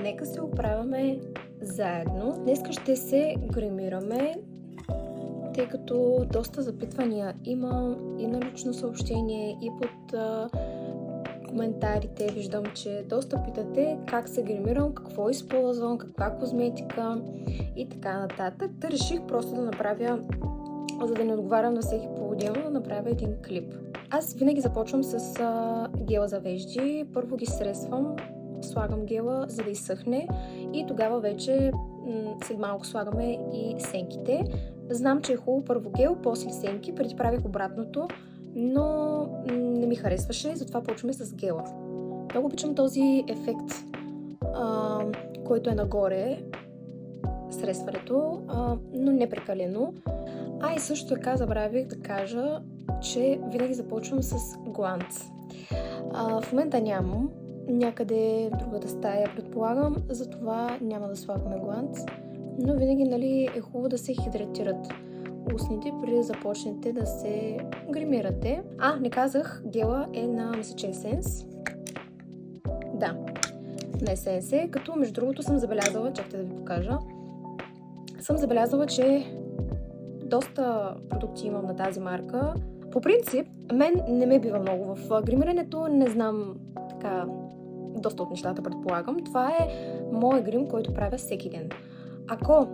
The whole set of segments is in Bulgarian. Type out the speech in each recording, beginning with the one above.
Нека се оправяме заедно. Днеска ще се гримираме, тъй като доста запитвания има и на лично съобщение, и под коментарите. Виждам, че доста питате как се гримирам, какво използвам, каква козметика и така нататък. Та реших просто да направя, за да не отговарям на всеки по-отделно, да направя един клип. Аз винаги започвам с гела за вежди. Първо ги сресвам, слагам гела, за да изсъхне и тогава вече след малко слагаме и сенките. Знам, че е хубаво първо гел, после сенки. Преди правих обратното, но не ми харесваше, затова почваме с гела. Много обичам този ефект, който е нагоре, сресването, но не прекалено. И също така забравих да кажа, че винаги започвам с гланц. В момента нямам, някъде в другата стая предполагам, затова няма да слагаме гланц, но винаги е хубаво да се хидратират устните, преди да започнете да се гримирате. Не казах, гела е на мисля, Essence. Да, на Essence, като между другото съм забелязала, чакайте да ви покажа, че доста продукти имам на тази марка. По принцип, мен не ме бива много в гримирането, не знам така доста от нещата предполагам. Това е моят грим, който правя всеки ден. Ако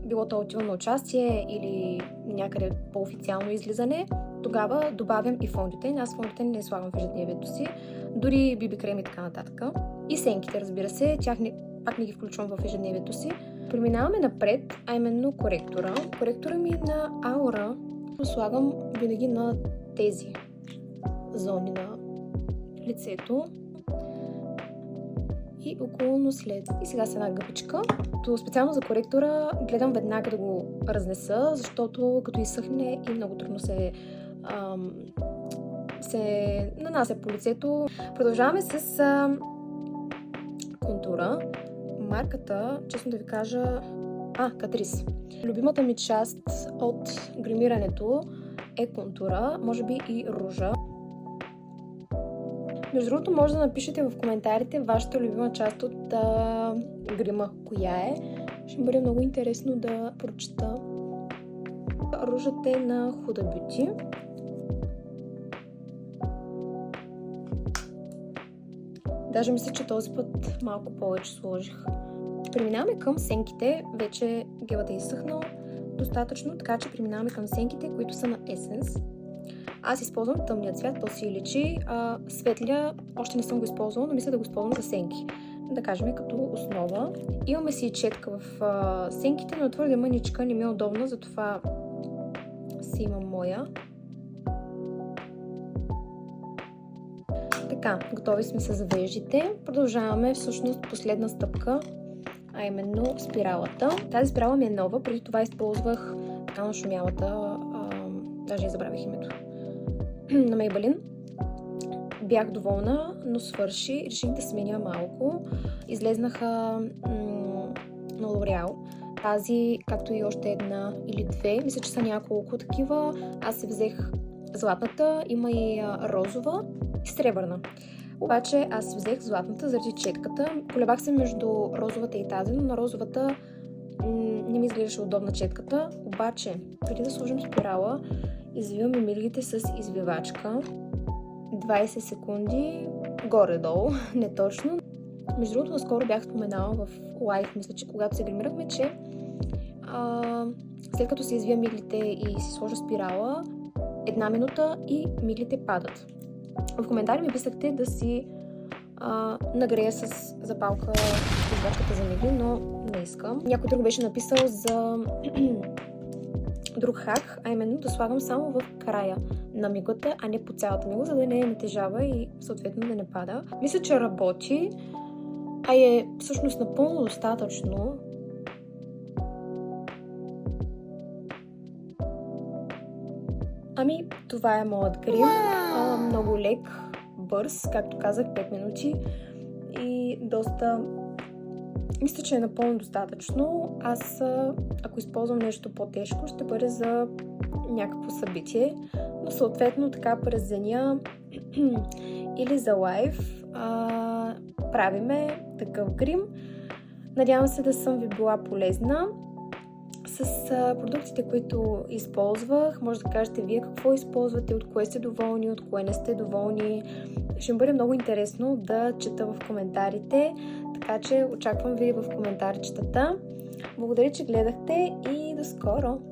било то отива на участие или някъде по-официално излизане, тогава добавям и фондите. Аз фондите не слагам в ежедневието си, дори биби крем и така нататък. И сенките, разбира се, пак не ги включвам в ежедневието си. Преминаваме напред, а именно коректора. Коректора ми е на Aura. Слагам винаги на тези зони на лицето и около нослед. И сега с една гъбичка. Специално за коректора гледам веднага да го разнеса, защото като изсъхне и много трудно се нанася по лицето. Продължаваме с контура. Марката, честно да ви кажа, Катрис. Любимата ми част от гримирането е контура, може би и ружа. Между другото, може да напишете в коментарите вашата любима част от грима, коя е. Ще бъде много интересно да прочета. Ружата е на Huda Beauty. Даже мисля, че този път малко повече сложих. Преминаваме към сенките. Вече гелът е изсъхнал достатъчно, така че преминаваме към сенките, които са на Essence. Аз използвам тъмния цвят, то си личи. Светлия още не съм го използвала, но мисля да го използвам за сенки. Да кажем като основа. Имаме си четка в сенките, но твърде мъничка, не ми е удобна, затова си имам моя. Така, готови сме с веждите. Продължаваме всъщност последна стъпка, а именно спиралата. Тази спирала ми е нова, преди това използвах така нашумялата, даже я забравих името, на Maybelline. Бях доволна, но свърши. Реших да сменя малко. Излезнаха на L'Oreal. Тази, както и още една или две. Мисля, че са няколко такива. Аз се взех златната, има и розова и сребърна. Обаче аз взех златната заради четката. Колебах се между розовата и тази, но на розовата не ми изглеждаше удобна четката. Обаче, преди да сложим спирала, извиваме милигите с извивачка. 20 секунди, горе-долу, не точно. Между другото, наскоро бях споменала в лайв, мисля, че когато се гримирахме, че след като се извия миглите и се сложа спирала, 1 минута и миглите падат. В коментари ми писахте да си нагрея с запалка извачката за мигли, но не искам. Някой друг беше написал за друг хак, а именно да слагам само в края на миглата, а не по цялата мигла, за да не натежава и съответно да не пада. Мисля, че работи, а е всъщност напълно достатъчно. Това е моят грим. Много лек, бърз, както казах, 5 минути и доста... Мисля, че е напълно достатъчно. Аз, ако използвам нещо по-тежко, ще бъде за някакво събитие, но съответно така през деня или за лайв правиме такъв грим. Надявам се да съм ви била полезна с продуктите, които използвах. Може да кажете вие какво използвате, от кое сте доволни, от кое не сте доволни. Ще ми бъде много интересно да чета в коментарите, така че очаквам ви в коментарчетата. Благодаря, че гледахте и до скоро!